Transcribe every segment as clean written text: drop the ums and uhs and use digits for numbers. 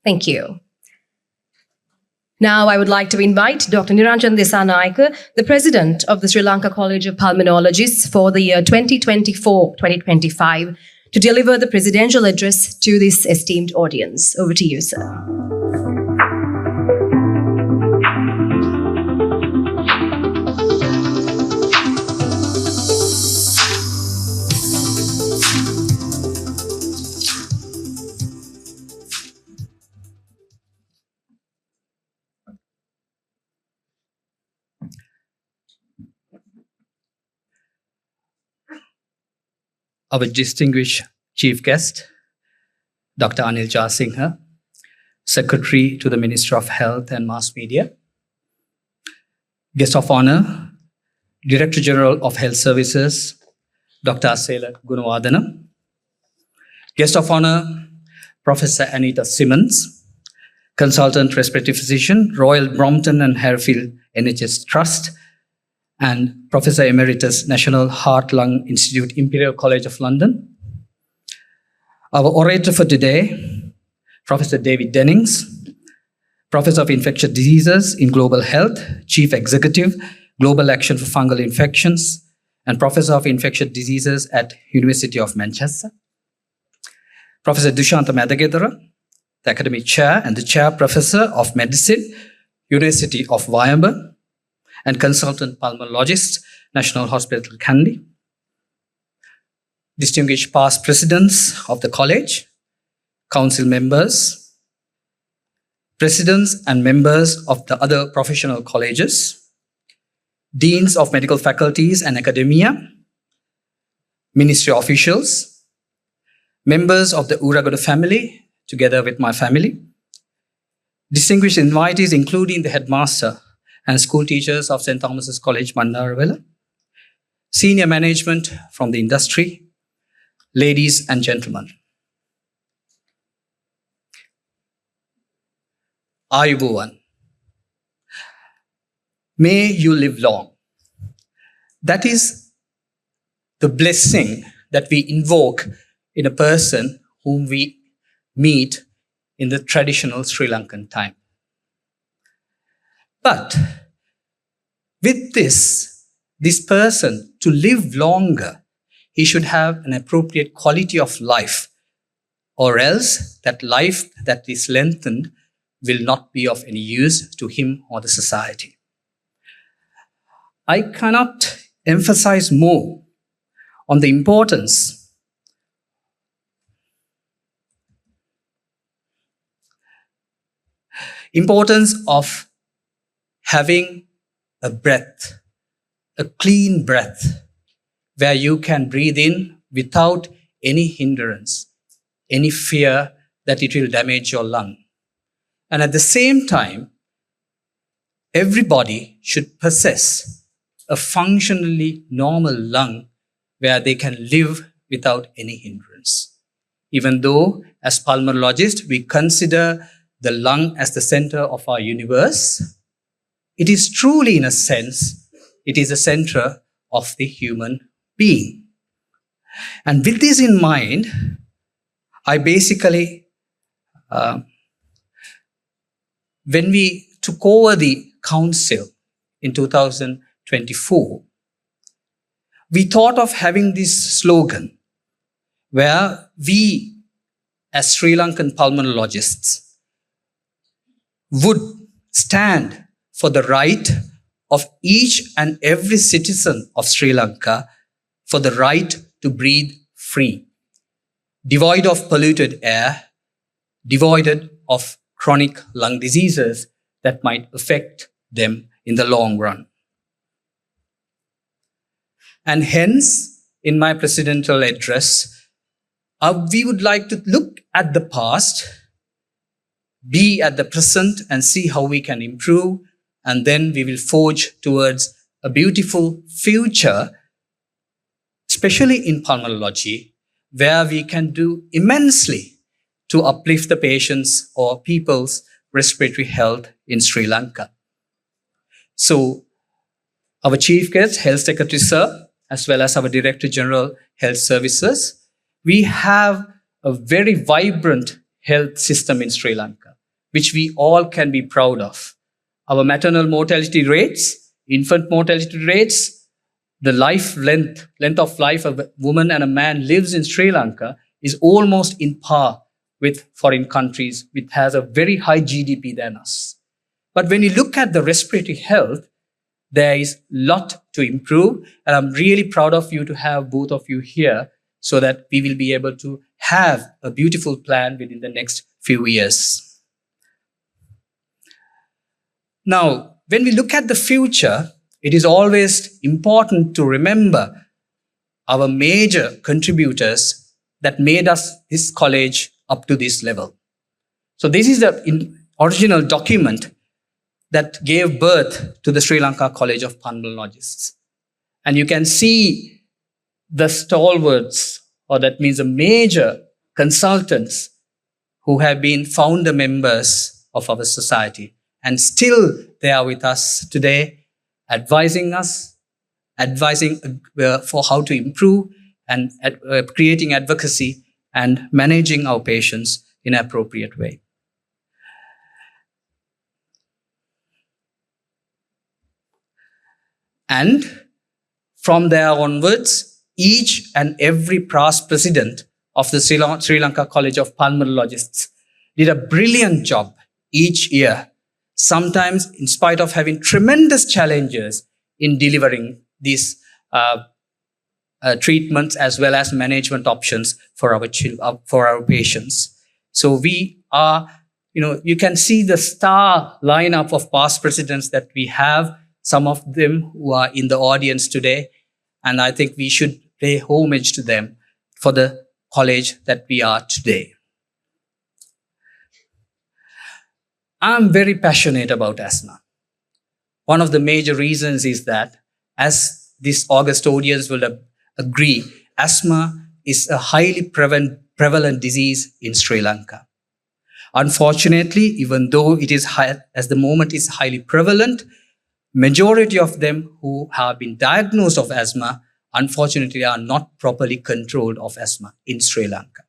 Thank you. Now, I would like to invite Dr. Neranjan Dissanayake, the President of the Sri Lanka College of Pulmonologists for the year 2024-2025, to deliver the presidential address to this esteemed audience. Over to you, sir. Our distinguished chief guest, Dr. Anil Jasinghe, Secretary to the Minister of Health and Mass Media. Guest of honor, Director General of Health Services, Dr. Asela Gunawardena. Guest of honor, Professor Anita Simmons, Consultant Respiratory Physician, Royal Brompton and Harefield NHS Trust, and Professor Emeritus, National Heart Lung Institute, Imperial College of London. Our orator for today, Professor David Dennings, Professor of Infectious Diseases in Global Health, Chief Executive, Global Action for Fungal Infections, and Professor of Infectious Diseases at University of Manchester. Professor Dushantha Madagedara, the Academic Chair and the Chair Professor of Medicine, University of Wyoming, and Consultant Pulmonologist, National Hospital Kandy. Distinguished past presidents of the college, council members, presidents and members of the other professional colleges, deans of medical faculties and academia, ministry officials, members of the Uragoda family, together with my family, distinguished invitees including the headmaster and school teachers of St. Thomas's College, Mandarawela, senior management from the industry, ladies and gentlemen. Ayubowan. May you live long. That is the blessing that we invoke in a person whom we meet in the traditional Sri Lankan time. But with this person to live longer, he should have an appropriate quality of life, or else that life that is lengthened will not be of any use to him or the society. I cannot emphasize more on the importance of having a breath, a clean breath, where you can breathe in without any hindrance, any fear that it will damage your lung. And at the same time, everybody should possess a functionally normal lung where they can live without any hindrance. Even though, as pulmonologists, we consider the lung as the center of our universe, it is truly, in a sense, it is a center of the human being. And with this in mind, I basically, when we took over the council in 2024, we thought of having this slogan where we, as Sri Lankan pulmonologists, would stand for the right of each and every citizen of Sri Lanka for the right to breathe free, devoid of polluted air, devoid of chronic lung diseases that might affect them in the long run. And hence, in my presidential address, we would like to look at the past, be at the present, and see how we can improve. And then we will forge towards a beautiful future, especially in pulmonology, where we can do immensely to uplift the patients or people's respiratory health in Sri Lanka. So our Chief Guest, Health Secretary Sir, as well as our Director General Health Services, we have a very vibrant health system in Sri Lanka, which we all can be proud of. Our maternal mortality rates, infant mortality rates, the length of life of a woman and a man lives in Sri Lanka is almost in par with foreign countries, which has a very high GDP than us. But when you look at the respiratory health, there is a lot to improve. And I'm really proud of you to have both of you here so that we will be able to have a beautiful plan within the next few years. Now, when we look at the future, it is always important to remember our major contributors that made us this college up to this level. So this is the original document that gave birth to the Sri Lanka College of Pulmonologists. And you can see the stalwarts, or that means the major consultants who have been founder members of our society. And still they are with us today, advising us, for how to improve and creating advocacy and managing our patients in an appropriate way. And from there onwards, each and every past president of the Sri Lanka College of Pulmonologists did a brilliant job each year, sometimes in spite of having tremendous challenges in delivering these treatments as well as management options for our patients. So we are, you can see the star lineup of past presidents that we have, some of them who are in the audience today. And I think we should pay homage to them for the college that we are today. I'm very passionate about asthma. One of the major reasons is that, as this august audience will agree, asthma is a highly prevalent disease in Sri Lanka. Unfortunately, even though it is at the moment is highly prevalent, majority of them who have been diagnosed of asthma, unfortunately, are not properly controlled of asthma in Sri Lanka.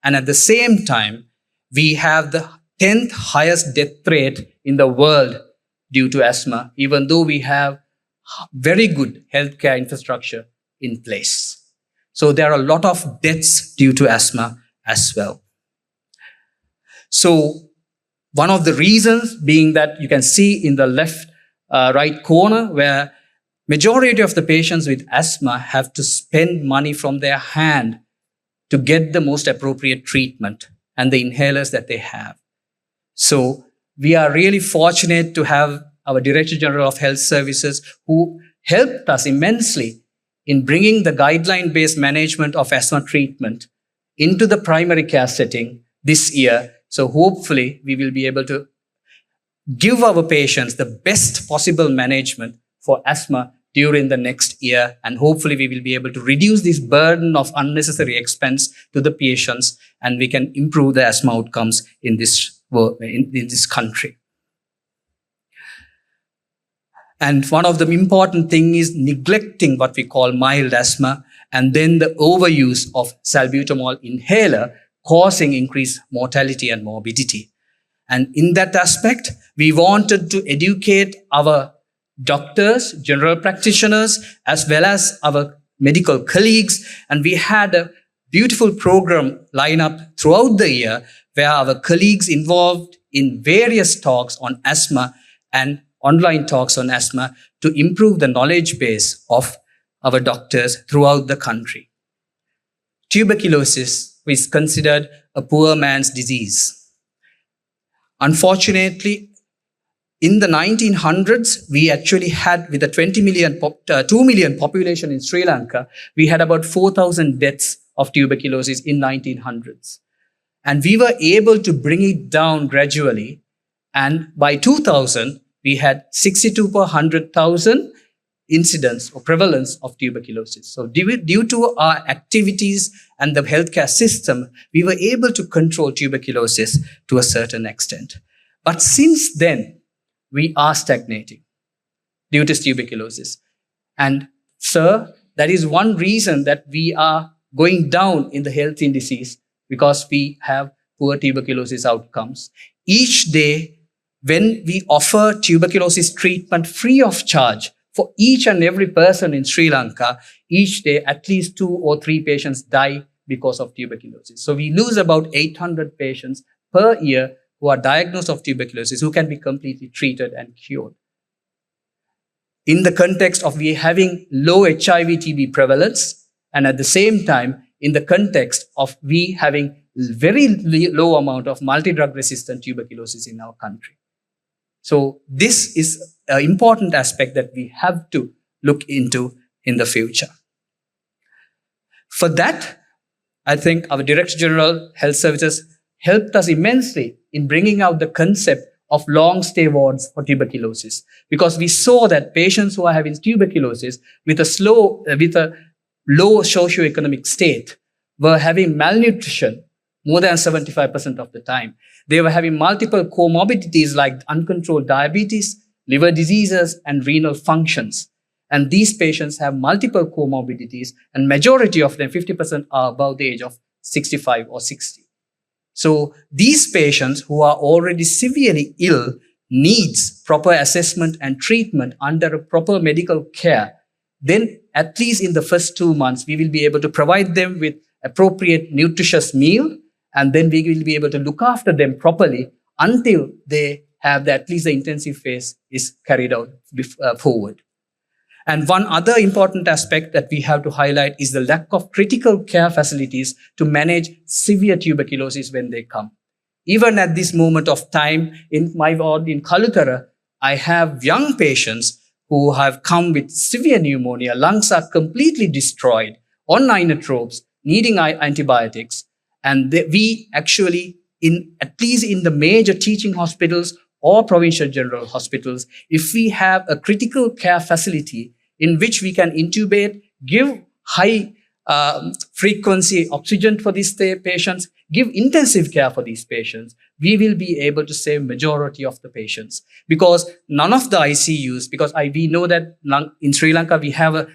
And at the same time, we have the 10th highest death rate in the world due to asthma, even though we have very good healthcare infrastructure in place. So there are a lot of deaths due to asthma as well. So one of the reasons being that you can see in the left right corner where majority of the patients with asthma have to spend money from their hand to get the most appropriate treatment and the inhalers that they have. So we are really fortunate to have our Director General of Health Services who helped us immensely in bringing the guideline-based management of asthma treatment into the primary care setting this year. So hopefully we will be able to give our patients the best possible management for asthma during the next year. And hopefully we will be able to reduce this burden of unnecessary expense to the patients, and we can improve the asthma outcomes in this country. And one of the important things is neglecting what we call mild asthma, and then the overuse of salbutamol inhaler causing increased mortality and morbidity. And in that aspect, we wanted to educate our doctors, general practitioners, as well as our medical colleagues. And we had a beautiful program line up throughout the year where our colleagues involved in various talks on asthma and online talks on asthma to improve the knowledge base of our doctors throughout the country. Tuberculosis is considered a poor man's disease. Unfortunately, in the 1900s, we actually had, with a 2 million population in Sri Lanka, we had about 4,000 deaths of tuberculosis in 1900s. And we were able to bring it down gradually. And by 2000, we had 62 per 100,000 incidence or prevalence of tuberculosis. So due to our activities and the healthcare system, we were able to control tuberculosis to a certain extent. But since then, we are stagnating due to tuberculosis. And sir, that is one reason that we are going down in the health indices, because we have poor tuberculosis outcomes. Each day, when we offer tuberculosis treatment free of charge for each and every person in Sri Lanka, each day at least 2 or 3 patients die because of tuberculosis. So we lose about 800 patients per year who are diagnosed of tuberculosis, who can be completely treated and cured. In the context of we having low HIV-TB prevalence, and at the same time, in the context of we having very low amount of multi-drug resistant tuberculosis in our country. So this is an important aspect that we have to look into in the future. For that, I think our Director General Health Services helped us immensely in bringing out the concept of long stay wards for tuberculosis, because we saw that patients who are having tuberculosis with a low socioeconomic state were having malnutrition more than 75% of the time. They were having multiple comorbidities like uncontrolled diabetes, liver diseases, and renal functions. And these patients have multiple comorbidities, and majority of them, 50%, are above the age of 65 or 60. So these patients who are already severely ill needs proper assessment and treatment under a proper medical care. Then at least in the first 2 months, we will be able to provide them with appropriate nutritious meal, and then we will be able to look after them properly until they have at least the intensive phase is carried out forward. And one other important aspect that we have to highlight is the lack of critical care facilities to manage severe tuberculosis when they come. Even at this moment of time, in my ward in Kalutara, I have young patients who have come with severe pneumonia. Lungs are completely destroyed, on inotropes, needing antibiotics. And we actually, at least in the major teaching hospitals or provincial general hospitals, if we have a critical care facility in which we can intubate, give high frequency oxygen for these patients, give intensive care for these patients, we will be able to save majority of the patients. Because none of the ICUs, because we know that in Sri Lanka, we have a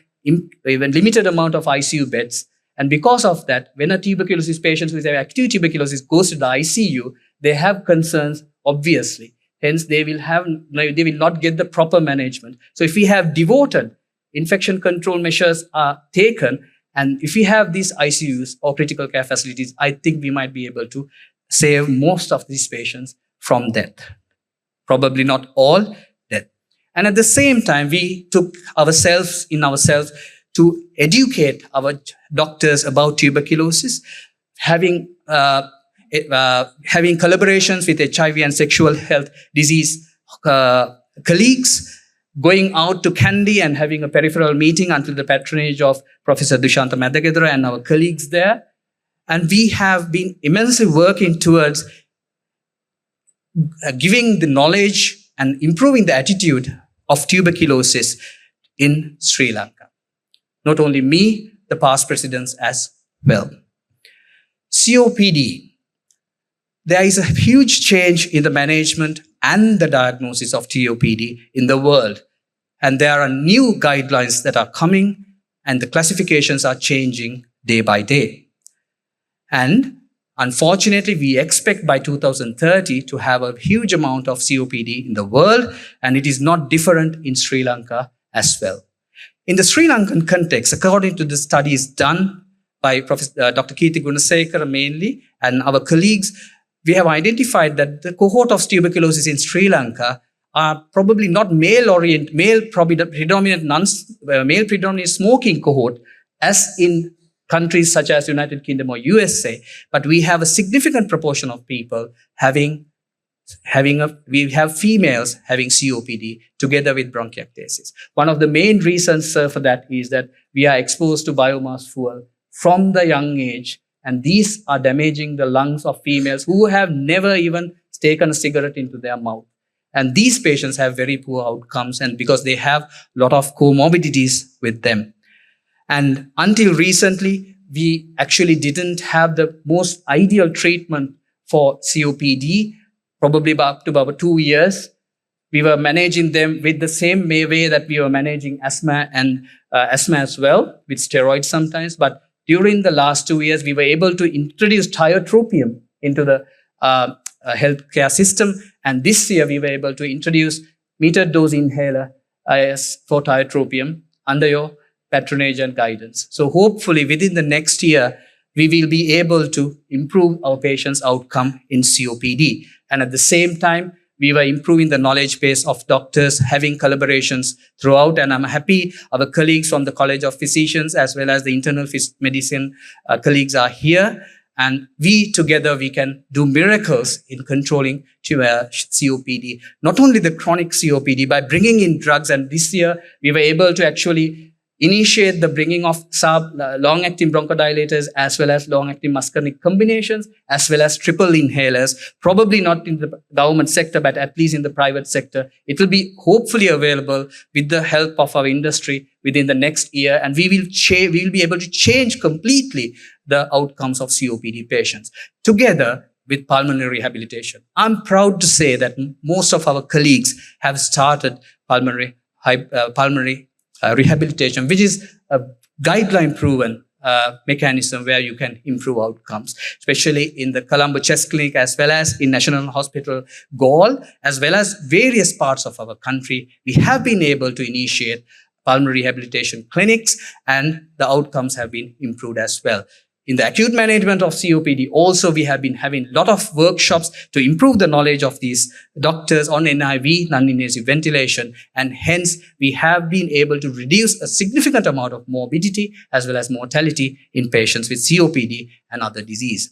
limited amount of ICU beds. And because of that, when a tuberculosis patient with acute tuberculosis goes to the ICU, they have concerns, obviously. Hence, they will not get the proper management. So if we have devoted infection control measures are taken, and if we have these ICUs or critical care facilities, I think we might be able to save most of these patients from death. Probably not all death. And at the same time, we took ourselves to educate our doctors about tuberculosis, having collaborations with HIV and sexual health disease colleagues, going out to Kandy and having a peripheral meeting under the patronage of Professor Dushanta Madagedara and our colleagues there. And we have been immensely working towards giving the knowledge and improving the attitude of tuberculosis in Sri Lanka. Not only me, the past presidents as well. COPD. There is a huge change in the management and the diagnosis of COPD in the world. And there are new guidelines that are coming, and the classifications are changing day by day. And unfortunately, we expect by 2030 to have a huge amount of COPD in the world, and it is not different in Sri Lanka as well. In the Sri Lankan context, according to the studies done by Dr. Kirti Gunasekara mainly, and our colleagues, we have identified that the cohort of tuberculosis in Sri Lanka are probably not male predominant smoking cohort as in countries such as United Kingdom or USA, but we have a significant proportion of people we have females having COPD together with bronchiectasis. One of the main reasons for that is that we are exposed to biomass fuel from the young age, and these are damaging the lungs of females who have never even taken a cigarette into their mouth. And these patients have very poor outcomes, and because they have a lot of comorbidities with them. And until recently, we actually didn't have the most ideal treatment for COPD, probably up to about 2 years. We were managing them with the same way that we were managing asthma as well, with steroids sometimes. But during the last 2 years, we were able to introduce tiotropium into the healthcare system. And this year, we were able to introduce metered dose inhaler for tiotropium under your patronage and guidance. So hopefully within the next year, we will be able to improve our patients' outcome in COPD. And at the same time, we were improving the knowledge base of doctors, having collaborations throughout. And I'm happy our colleagues from the College of Physicians as well as the internal medicine colleagues are here. And we together, we can do miracles in controlling COPD. Not only the chronic COPD, by bringing in drugs. And this year, we were able to actually initiate the bringing of long-acting bronchodilators as well as long-acting muscarinic combinations, as well as triple inhalers, probably not in the government sector, but at least in the private sector. It will be hopefully available with the help of our industry within the next year, and we will be able to change completely the outcomes of COPD patients together with pulmonary rehabilitation. I'm proud to say that most of our colleagues have started pulmonary rehabilitation, which is a guideline-proven mechanism where you can improve outcomes, especially in the Colombo Chest Clinic as well as in National Hospital Galle, as well as various parts of our country. We have been able to initiate pulmonary rehabilitation clinics, and the outcomes have been improved as well. In the acute management of COPD, also we have been having a lot of workshops to improve the knowledge of these doctors on NIV, non-invasive ventilation, and hence we have been able to reduce a significant amount of morbidity as well as mortality in patients with COPD and other disease.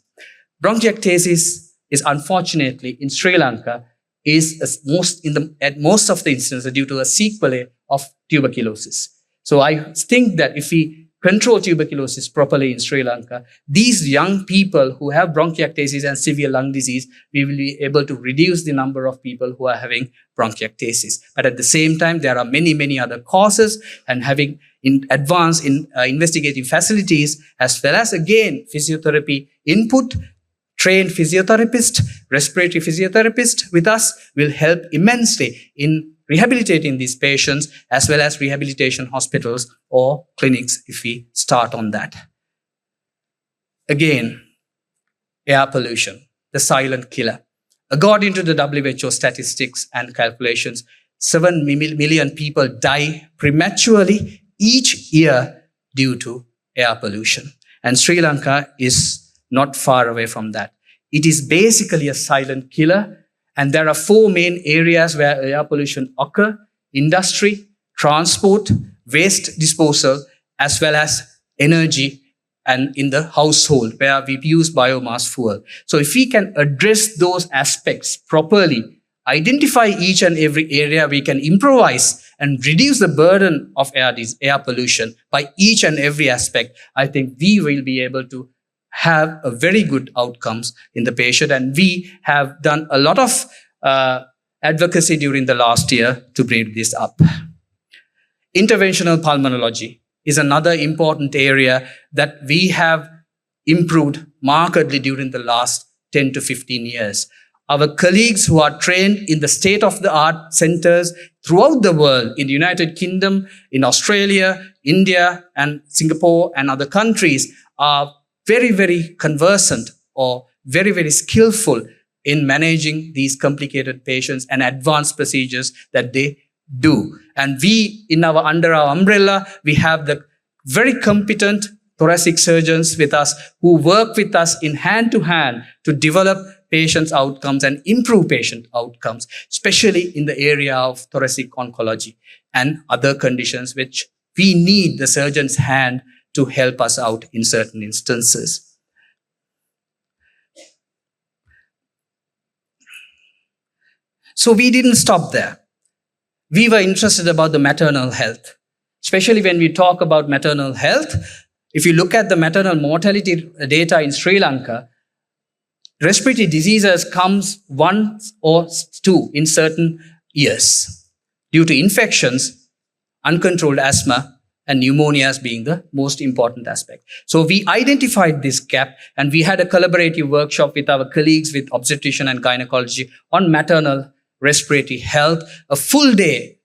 Bronchiectasis is unfortunately in Sri Lanka at most of the instances due to a sequelae of tuberculosis. So I think that if we control tuberculosis properly in Sri Lanka, these young people who have bronchiectasis and severe lung disease, we will be able to reduce the number of people who are having bronchiectasis. But at the same time, there are many, many other causes, and having advanced in investigative facilities, as well as, again, physiotherapy input, trained physiotherapist, respiratory physiotherapist with us will help immensely in rehabilitating these patients, as well as rehabilitation hospitals or clinics if we start on that. Again, air pollution, the silent killer. According to the WHO statistics and calculations, 7 million people die prematurely each year due to air pollution. And Sri Lanka is not far away from that. It is basically a silent killer. And there are 4 main areas where air pollution occur: industry, transport, waste disposal, as well as energy, and in the household where we use biomass fuel. So if we can address those aspects properly, identify each and every area, we can improvise and reduce the burden of air pollution by each and every aspect. I think we will be able to have a very good outcomes in the patient. And we have done a lot of advocacy during the last year to bring this up. Interventional pulmonology is another important area that we have improved markedly during the last 10 to 15 years. Our colleagues who are trained in the state-of-the-art centers throughout the world, in the United Kingdom, in Australia, India, and Singapore, and other countries, are very, very conversant or very, very skillful in managing these complicated patients and advanced procedures that they do. And we, under our umbrella, we have the very competent thoracic surgeons with us who work with us in hand to hand to develop patients' outcomes and improve patient outcomes, especially in the area of thoracic oncology and other conditions which we need the surgeon's hand to help us out in certain instances. So we didn't stop there. We were interested about the maternal health, especially when we talk about maternal health. If you look at the maternal mortality data in Sri Lanka, respiratory diseases comes 1 or 2 in certain years due to infections, uncontrolled asthma, and pneumonias being the most important aspect. So we identified this gap, and we had a collaborative workshop with our colleagues with obstetrician and gynecology on maternal respiratory health, a full day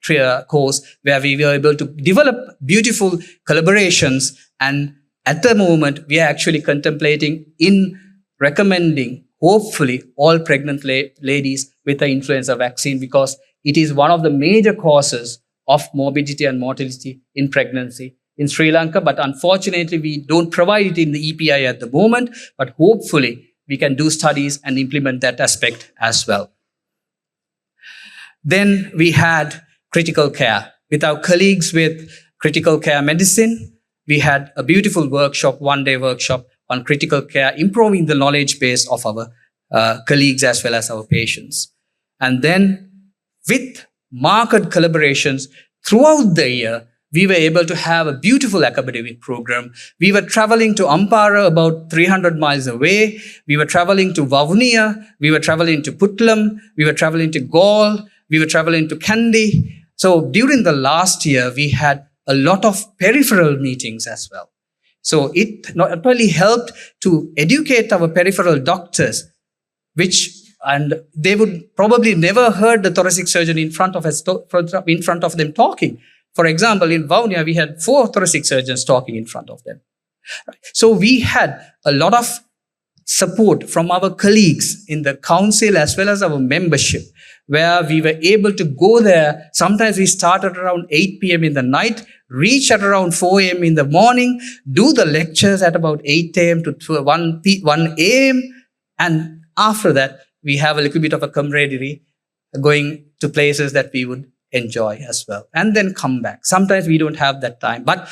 course where we were able to develop beautiful collaborations. And at the moment, we are actually contemplating in recommending hopefully all pregnant ladies with the influenza vaccine, because it is one of the major causes of morbidity and mortality in pregnancy in Sri Lanka. But unfortunately, we don't provide it in the EPI at the moment, but hopefully we can do studies and implement that aspect as well. Then we had critical care. With our colleagues with critical care medicine, we had a beautiful workshop, one-day workshop on critical care, improving the knowledge base of our colleagues as well as our patients. And then with market collaborations throughout the year, we were able to have a beautiful academic program. We were traveling to Ampara, about 300 miles away. We were traveling to Vavuniya. We were traveling to Putlam. We were traveling to Gaul. We were traveling to Kandy. So during the last year, we had a lot of peripheral meetings as well. So it not only helped to educate our peripheral doctors, and they would probably never heard the thoracic surgeon in front of them talking. For example, in Vavuniya, we had 4 thoracic surgeons talking in front of them. So we had a lot of support from our colleagues in the council as well as our membership, where we were able to go there. Sometimes we started around 8 p.m. in the night, reach at around 4 a.m. in the morning, do the lectures at about 8 a.m. to 1 a.m. And after that, we have a little bit of a camaraderie going to places that we would enjoy as well, and then come back. Sometimes we don't have that time, but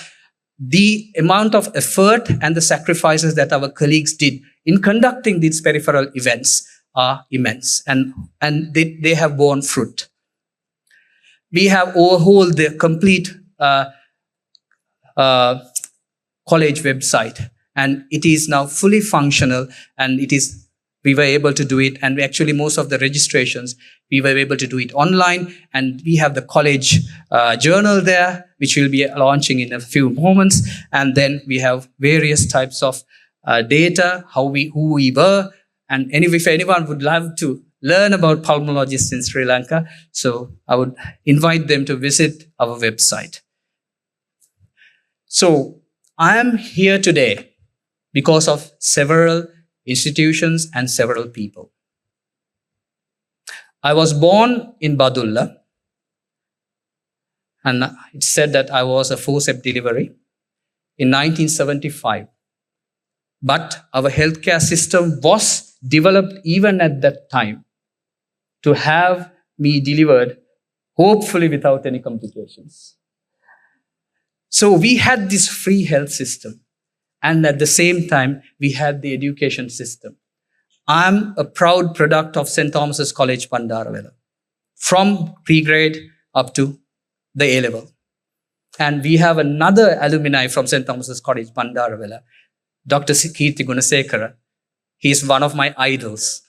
the amount of effort and the sacrifices that our colleagues did in conducting these peripheral events are immense, and they have borne fruit. We have overhauled the complete college website, and it is now fully functional, and we were able to do it, and actually most of the registrations, we were able to do it online, and we have the college journal there, which we'll be launching in a few moments, and then we have various types of data, who we were, and if anyone would love to learn about pulmonologists in Sri Lanka, so I would invite them to visit our website. So I am here today because of several institutions and several people. I was born in Badulla, and it's said that I was a forceps delivery in 1975. But our healthcare system was developed even at that time to have me delivered, hopefully without any complications. So we had this free health system, and at the same time, we had the education system. I'm a proud product of St. Thomas's College, Bandarawela, from pre-grade up to the A-level. And we have another alumni from St. Thomas's College, Bandarawela, Dr. Kirti Gunasekara. He's one of my idols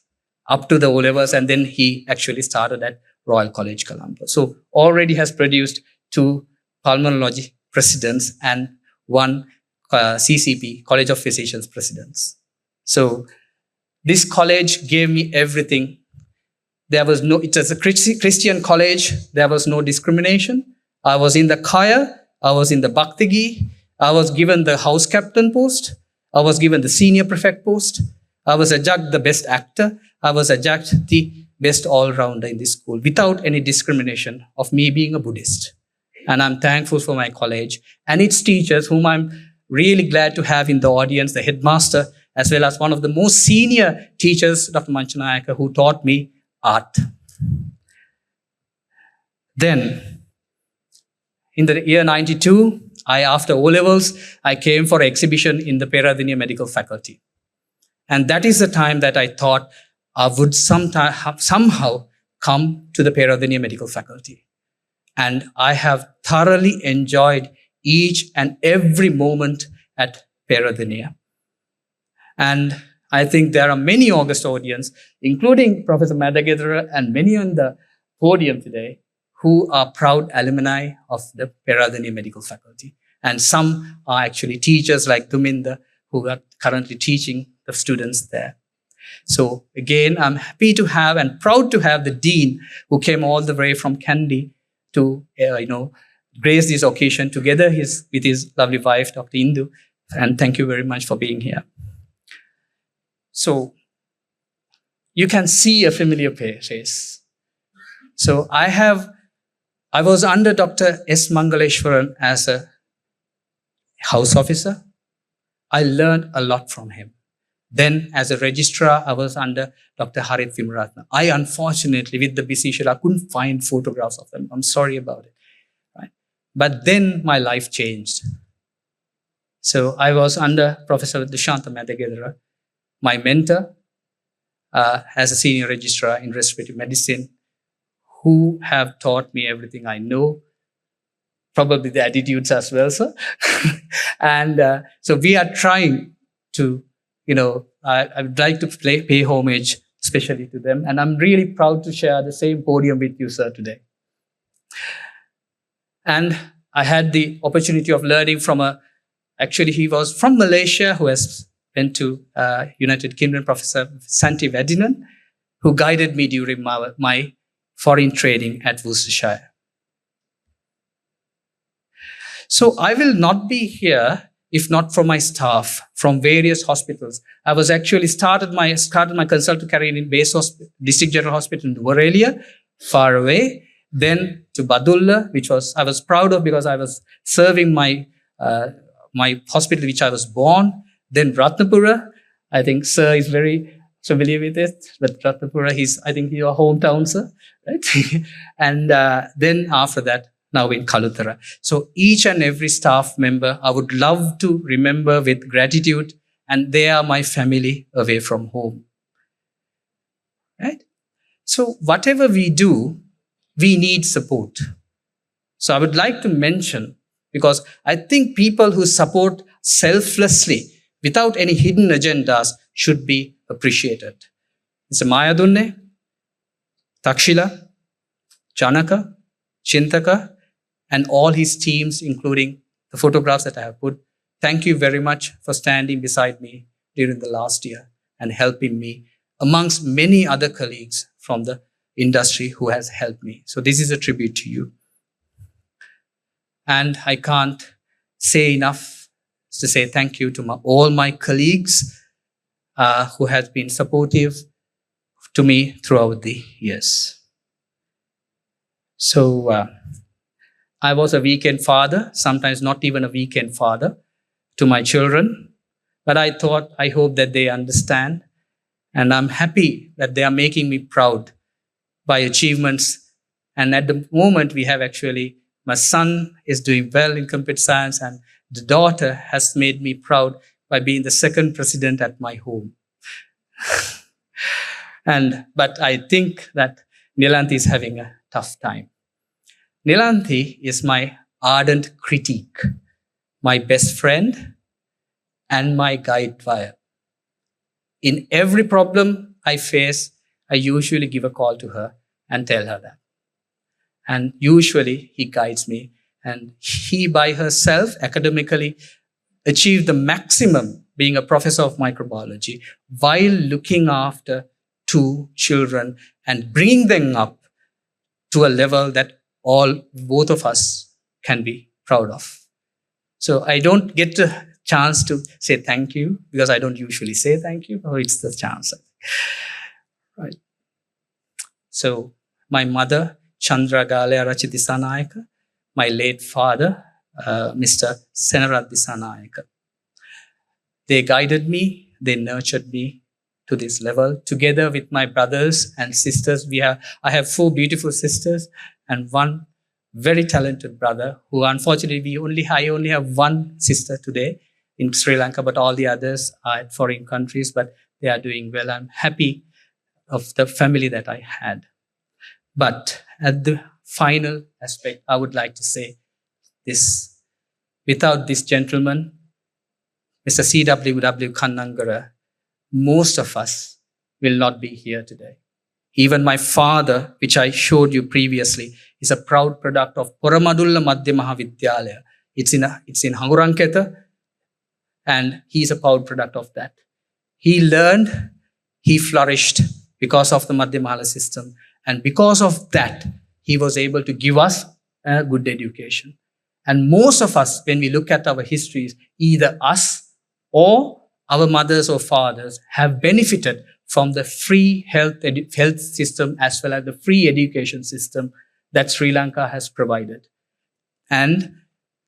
up to the O-levels, and then he actually started at Royal College, Colombo. So already has produced 2 pulmonology presidents and 1 CCP, College of Physicians presidents. So this college gave me everything. It was a Christian college. There was no discrimination. I was in the choir. I was in the Bhaktigi. I was given the house captain post. I was given the senior prefect post. I was adjudged the best actor. I was adjudged the best all-rounder in this school without any discrimination of me being a Buddhist. And I'm thankful for my college and its teachers, whom I'm really glad to have in the audience, the headmaster, as well as one of the most senior teachers, Dr. Manchanayake, who taught me art. Then, in the year 92, after O-levels, I came for an exhibition in the Peradeniya Medical Faculty. And that is the time that I thought I would somehow come to the Peradeniya Medical Faculty. And I have thoroughly enjoyed each and every moment at Peradeniya. And I think there are many august audience, including Professor Madagedara and many on the podium today, who are proud alumni of the Peradeniya Medical Faculty. And some are actually teachers like Duminda, who are currently teaching the students there. So again, I'm happy to have and proud to have the Dean, who came all the way from Kandy to grace this occasion together with his lovely wife, Dr. Indu. And thank you very much for being here. So you can see a familiar face. So I was under Dr. S. Mangaleshwaran as a house officer. I learned a lot from him. Then as a registrar, I was under Dr. Harit Vimaratna. I unfortunately, with the busy schedule, I couldn't find photographs of them. I'm sorry about it. Right? But then my life changed. So I was under Professor Dushanta Madagedara, my mentor, as a senior registrar in respiratory medicine, who have taught me everything I know, probably the attitudes as well, sir. And so we are trying to, I would like to pay homage especially to them. And I'm really proud to share the same podium with you, sir, today. And I had the opportunity of learning from actually he was from Malaysia, who has went to United Kingdom, Professor Santi Vedinan, who guided me during my foreign training at Worcestershire. So I will not be here if not for my staff from various hospitals. I was actually started my consultant career in Base District General Hospital in Nuwara, far away. Then to Badulla, which I was proud of because I was serving my hospital which I was born. Then Ratnapura, I think sir is very familiar with it, but Ratnapura, I think your hometown, sir, right? And then after that, now in Kalutara. So each and every staff member, I would love to remember with gratitude, and they are my family away from home, right? So whatever we do, we need support. So I would like to mention, because I think people who support selflessly without any hidden agendas should be appreciated. It's Maya Dunne, Takshila, Chanaka, Chintaka, and all his teams, including the photographs that I have put. Thank you very much for standing beside me during the last year and helping me amongst many other colleagues from the industry who has helped me. So this is a tribute to you. And I can't say enough to say thank you to all my colleagues who have been supportive to me throughout the years. So I was a weekend father, sometimes not even a weekend father to my children. But I hope that they understand. And I'm happy that they are making me proud by achievements. And at the moment, we have actually, my son is doing well in computer science, and the daughter has made me proud by being the second president at my home. But I think that Nilanthi is having a tough time. Nilanthi is my ardent critique, my best friend, and my guide wire. In every problem I face, I usually give a call to her and tell her that. And usually he guides me, and he by herself academically achieved the maximum being a professor of microbiology while looking after 2 children and bringing them up to a level that both of us can be proud of. So I don't get a chance to say thank you because I don't usually say thank you. Oh, it's the chance. Right. So my mother, Chandra Galearachi Dissanayake, my late father, Mr. Senarath Dissanayake. They guided me, they nurtured me to this level. Together with my brothers and sisters, I have 4 beautiful sisters and 1 very talented brother who unfortunately I only have 1 sister today in Sri Lanka, but all the others are at foreign countries, but they are doing well. I'm happy of the family that I had. But at the final aspect, I would like to say this. Without this gentleman, Mr. C.W.W. Kannangara, most of us will not be here today. Even my father, which I showed you previously, is a proud product of Poramadulla Madhya Mahavidyalaya. It's in Hanguranketa, and he's a proud product of that. He learned, he flourished because of the Madhya Mahala system. And because of that, he was able to give us a good education. And most of us, when we look at our histories, either us or our mothers or fathers have benefited from the free health system as well as the free education system that Sri Lanka has provided. And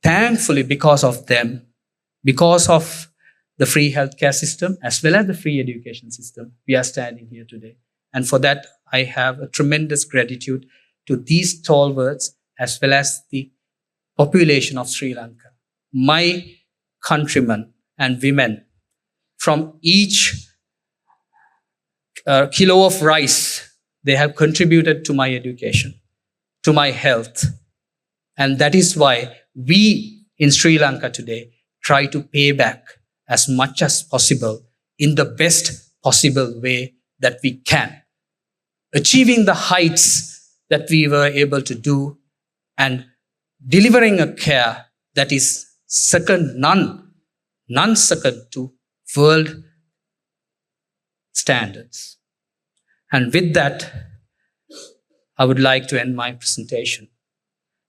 thankfully, because of them, because of the free healthcare system as well as the free education system, we are standing here today. And for that, I have a tremendous gratitude to these stalwarts as well as the population of Sri Lanka. My countrymen and women, from each kilo of rice, they have contributed to my education, to my health. And that is why we in Sri Lanka today try to pay back as much as possible in the best possible way that we can, achieving the heights that we were able to do and delivering a care that is none second to world standards. And with that, I would like to end my presentation.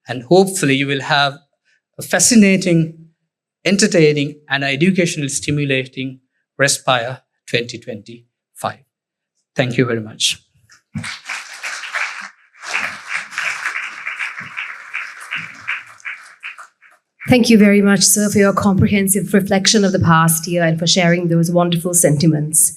And hopefully you will have a fascinating, entertaining, and educationally stimulating Respire 2025. Thank you very much. Thank you very much, sir, for your comprehensive reflection of the past year and for sharing those wonderful sentiments.